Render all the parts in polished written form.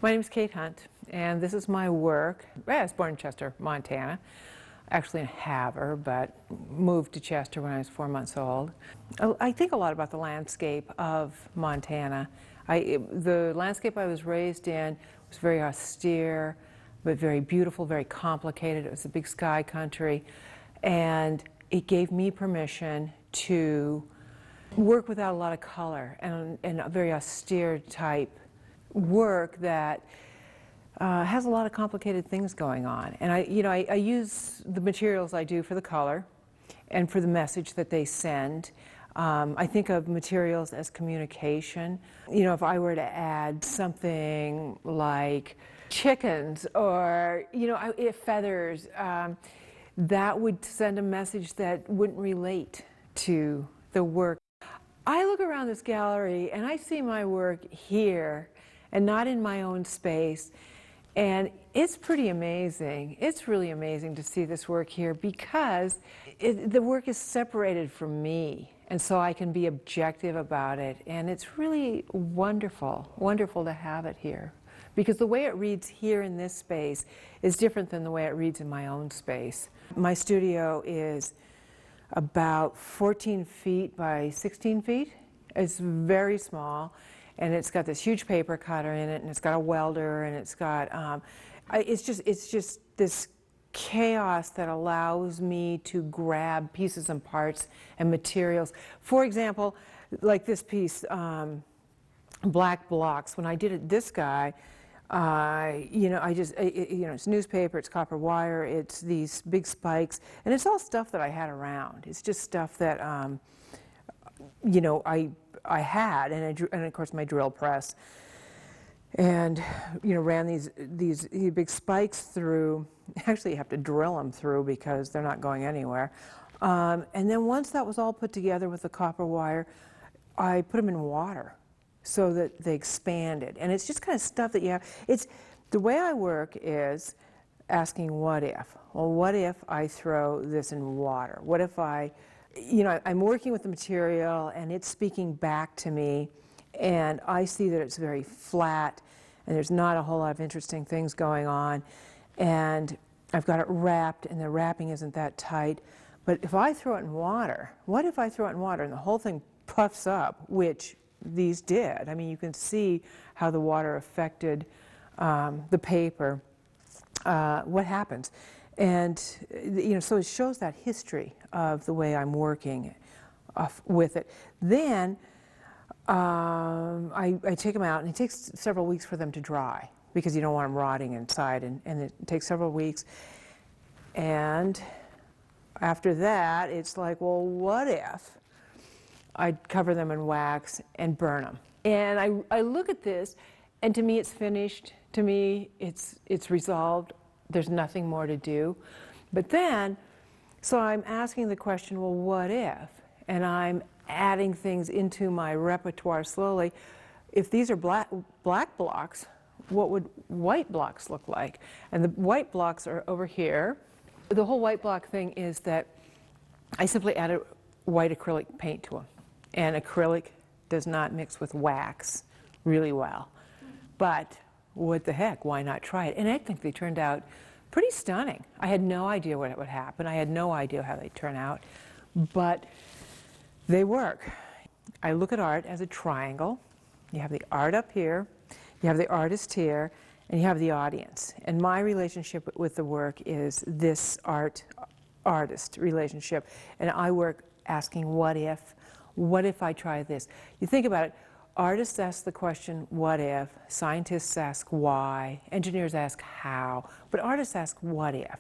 My name is Kate Hunt, and this is my work. I was born in Chester, Montana, actually in Havre, but moved to Chester when I was 4 months old. I think a lot about the landscape of Montana. The landscape I was raised in was very austere, but very beautiful, very complicated. It was a big sky country, and it gave me permission to work without a lot of color and a very austere type work that has a lot of complicated things going on. And I use the materials I do for the color and for the message that they send. I think of materials as communication. You know, if I were to add something like chickens or, feathers, that would send a message that wouldn't relate to the work. I look around this gallery and I see my work here and not in my own space, and it's pretty amazing. It's really amazing to see this work here because the work is separated from me, and so I can be objective about it, and it's really wonderful to have it here, because the way it reads here in this space is different than the way it reads in my own space. My studio is about 14 feet by 16 feet. It's very small, and it's got this huge paper cutter in it, and it's got a welder, and it's got, it's just this chaos that allows me to grab pieces and parts and materials. For example, like this piece, black blocks. When I did this guy, it's newspaper, it's copper wire, it's these big spikes, and it's all stuff that I had around. It's just stuff that, I had, and of course my drill press, and ran these big spikes through. Actually, you have to drill them through because they're not going anywhere. And then once that was all put together with the copper wire, I put them in water so that they expanded. And it's just kind of stuff that you have. It's the way I work is asking what if. Well, what if I throw this in water? What if I'm working with the material and it's speaking back to me, and I see that it's very flat and there's not a whole lot of interesting things going on, and I've got it wrapped and the wrapping isn't that tight. But if I throw it in water, what if I throw it in water and the whole thing puffs up, which these did. I mean, you can see how the water affected the paper. What happens? And so it shows that history of the way I'm working with it. Then I take them out, and it takes several weeks for them to dry because you don't want them rotting inside, and it takes several weeks. And after that, it's like, well, what if I'd cover them in wax and burn them? And I look at this, and to me it's finished. To me it's resolved. There's nothing more to do. But then, so I'm asking the question, well, what if? And I'm adding things into my repertoire slowly. If these are black blocks, what would white blocks look like? And the white blocks are over here. The whole white block thing is that I simply added white acrylic paint to them. And acrylic does not mix with wax really well. But what the heck, why not try it? And I think they turned out pretty stunning. I had no idea what would happen. I had no idea how they'd turn out, but they work. I look at art as a triangle. You have the art up here, you have the artist here, and you have the audience. And my relationship with the work is this artist relationship. And I work asking, what if? What if I try this? You think about it. Artists ask the question, what if? Scientists ask why. Engineers ask how. But artists ask, what if?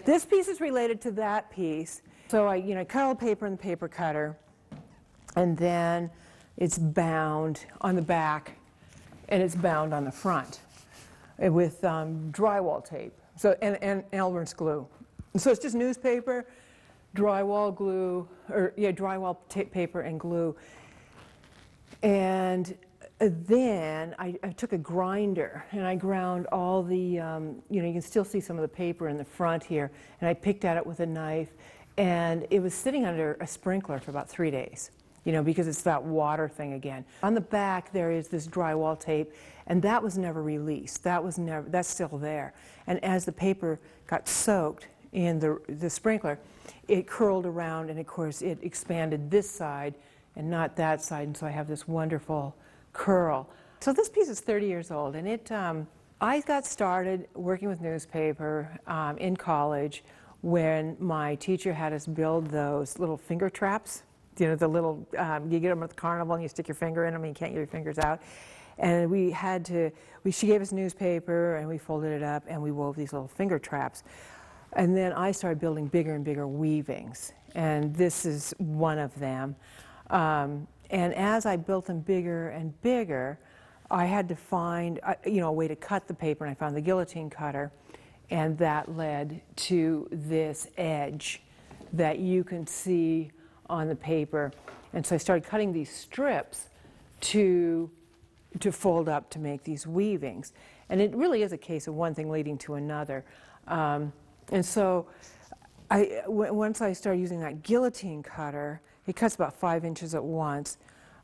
This piece is related to that piece. So I cut all the paper in the paper cutter, and then it's bound on the back, and it's bound on the front with drywall tape. So and Elmer's glue. And so it's just newspaper, drywall glue, drywall paper and glue. And then I took a grinder and I ground all the, you can still see some of the paper in the front here, and I picked at it with a knife, and it was sitting under a sprinkler for about 3 days. because it's that water thing again. On the back there is this drywall tape, and that was never released. That's still there. And as the paper got soaked in the sprinkler, it curled around, and of course it expanded this side and not that side, and so I have this wonderful curl. So this piece is 30 years old, and I got started working with newspaper in college when my teacher had us build those little finger traps. The little, you get them at the carnival and you stick your finger in them and you can't get your fingers out. And she gave us newspaper and we folded it up and we wove these little finger traps. And then I started building bigger and bigger weavings, and this is one of them. And as I built them bigger and bigger, I had to find a way to cut the paper, and I found the guillotine cutter, and that led to this edge that you can see on the paper. And so I started cutting these strips to fold up to make these weavings. And it really is a case of one thing leading to another. And so once I started using that guillotine cutter, it cuts about 5 inches at once.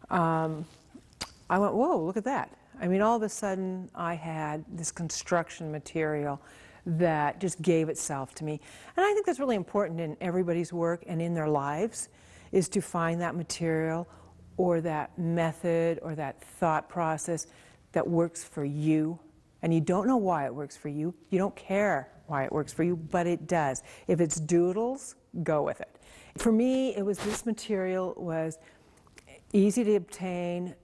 I went, whoa, look at that. I mean, all of a sudden I had this construction material that just gave itself to me. And I think that's really important in everybody's work and in their lives, is to find that material or that method or that thought process that works for you. And you don't know why it works for you. You don't care why it works for you, but it does. If it's doodles, go with it. For me, it was this material was easy to obtain.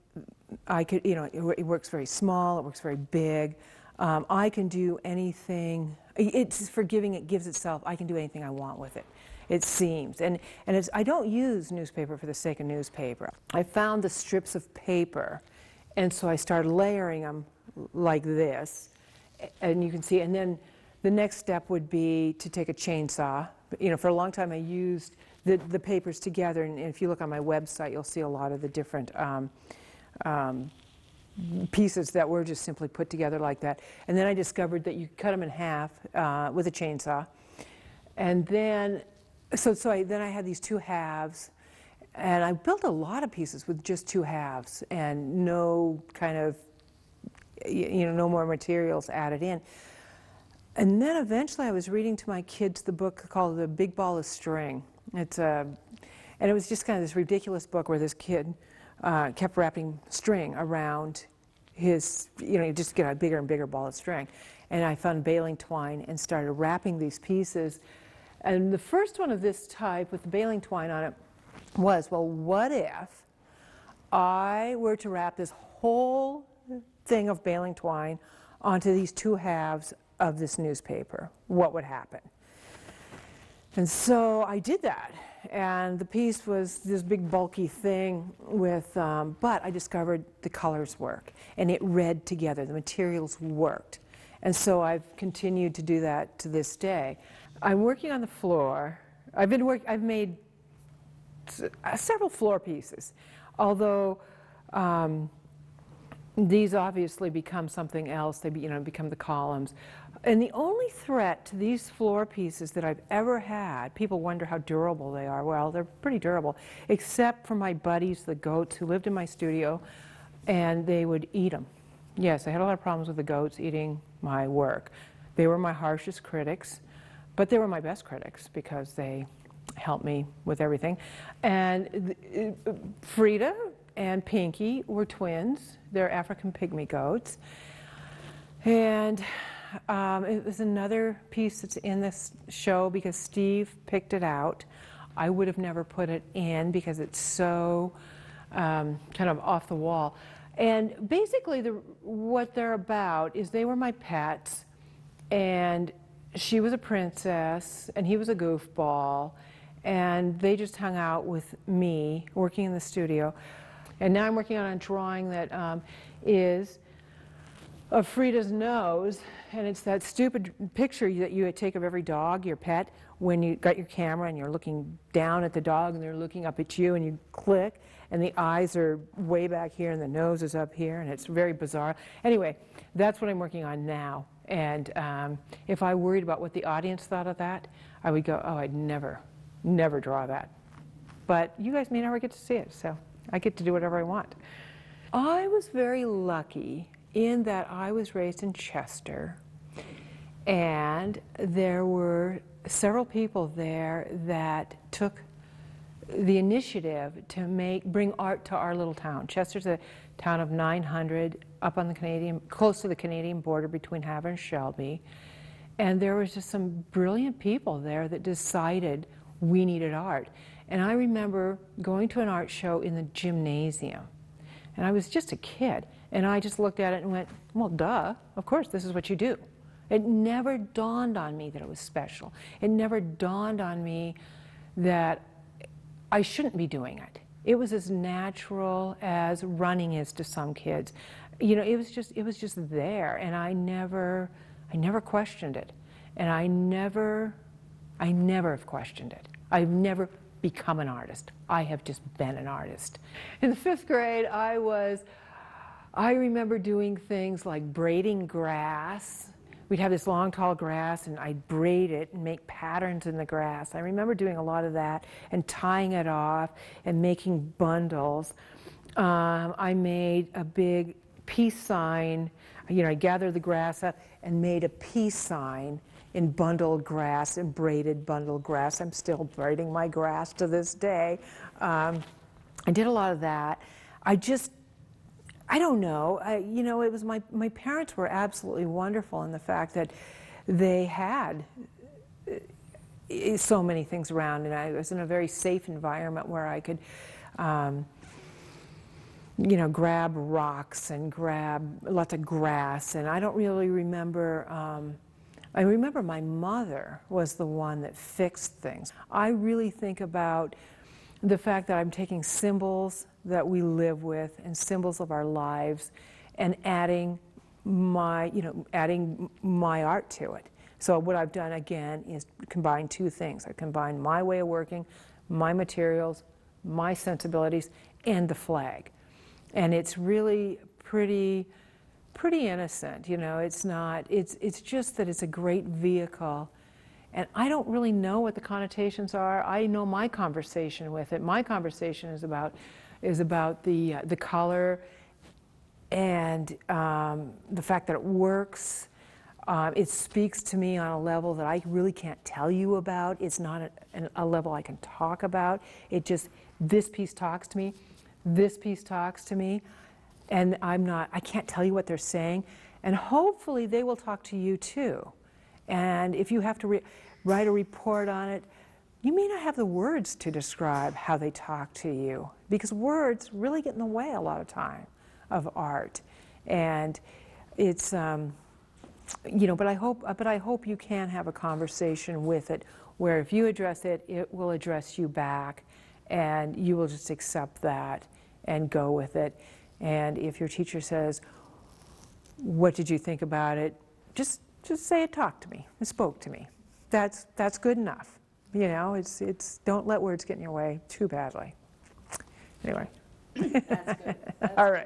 I could, it works very small, it works very big. I can do anything. It's forgiving, it gives itself. I can do anything I want with it, it seems. And I don't use newspaper for the sake of newspaper. I found the strips of paper, and so I started layering them like this. And you can see, and then the next step would be to take a chainsaw. For a long time I used the papers together, and if you look on my website, you'll see a lot of the different pieces that were just simply put together like that. And then I discovered that you cut them in half with a chainsaw. And then, then I had these two halves, and I built a lot of pieces with just two halves and no kind of, no more materials added in. And then eventually I was reading to my kids the book called The Big Ball of String. And it was just kind of this ridiculous book where this kid kept wrapping string around his, you just get a bigger and bigger ball of string. And I found baling twine and started wrapping these pieces. And the first one of this type with the baling twine on it was, well, what if I were to wrap this whole thing of baling twine onto these two halves of this newspaper? What would happen? And so I did that, and the piece was this big bulky thing with, but I discovered the colors work, and it read together, the materials worked. And so I've continued to do that to this day. I'm working on the floor. I've made several floor pieces, although these obviously become something else. They become the columns. And the only threat to these floor pieces that I've ever had, people wonder how durable they are. Well, they're pretty durable, except for my buddies, the goats, who lived in my studio, and they would eat them. Yes, I had a lot of problems with the goats eating my work. They were my harshest critics, but they were my best critics because they helped me with everything. And Frida and Pinky were twins. They're African pygmy goats. And it was another piece that's in this show because Steve picked it out. I would have never put it in because it's so kind of off the wall. And basically what they're about is they were my pets, and she was a princess and he was a goofball, and they just hung out with me working in the studio. And now I'm working on a drawing that is of Frida's nose, and it's that stupid picture that you take of every dog, your pet, when you got your camera and you're looking down at the dog and they're looking up at you, and you click and the eyes are way back here and the nose is up here, and it's very bizarre. Anyway, that's what I'm working on now. And if I worried about what the audience thought of that, I would go, oh, I'd never draw that. But you guys may never get to see it, so. I get to do whatever I want. I was very lucky in that I was raised in Chester, and there were several people there that took the initiative to bring art to our little town. Chester's a town of 900 up on the close to the Canadian border between Havre and Shelby. And there was just some brilliant people there that decided we needed art. And I remember going to an art show in the gymnasium. And I was just a kid. And I just looked at it and went, well, duh, of course, this is what you do. It never dawned on me that it was special. It never dawned on me that I shouldn't be doing it. It was as natural as running is to some kids. You know, it was just there, and I never questioned it. And I never have questioned it. I've never become an artist. I have just been an artist. In the 5th grade, I remember doing things like braiding grass. We'd have this long, tall grass, and I'd braid it and make patterns in the grass. I remember doing a lot of that and tying it off and making bundles. I made a big peace sign. You know, I gathered the grass up and made a peace sign in bundled grass and braided bundled grass. I'm still braiding my grass to this day. I did a lot of that. I don't know. You know, it was my parents were absolutely wonderful in the fact that they had so many things around, and I was in a very safe environment where I could, you know, grab rocks and grab lots of grass. And I don't really remember. I remember my mother was the one that fixed things. I really think about the fact that I'm taking symbols that we live with and symbols of our lives and adding my art to it. So what I've done again is combine two things. I combined my way of working, my materials, my sensibilities, and the flag. And it's really pretty innocent, you know. It's just that it's a great vehicle. And I don't really know what the connotations are. I know my conversation with it. My conversation is about the color and the fact that it works. It speaks to me on a level that I really can't tell you about. It's not a level I can talk about. It just, this piece talks to me. This piece talks to me. And I can't tell you what they're saying. And hopefully they will talk to you too. And if you have to write a report on it, you may not have the words to describe how they talk to you, because words really get in the way a lot of time of art. And it's, you know, but I hope you can have a conversation with it where if you address it, it will address you back, and you will just accept that and go with it. And if your teacher says, "What did you think about it?" Just say it talked to me, it spoke to me. That's good enough. You know, don't let words get in your way too badly. Anyway. That's good. All right.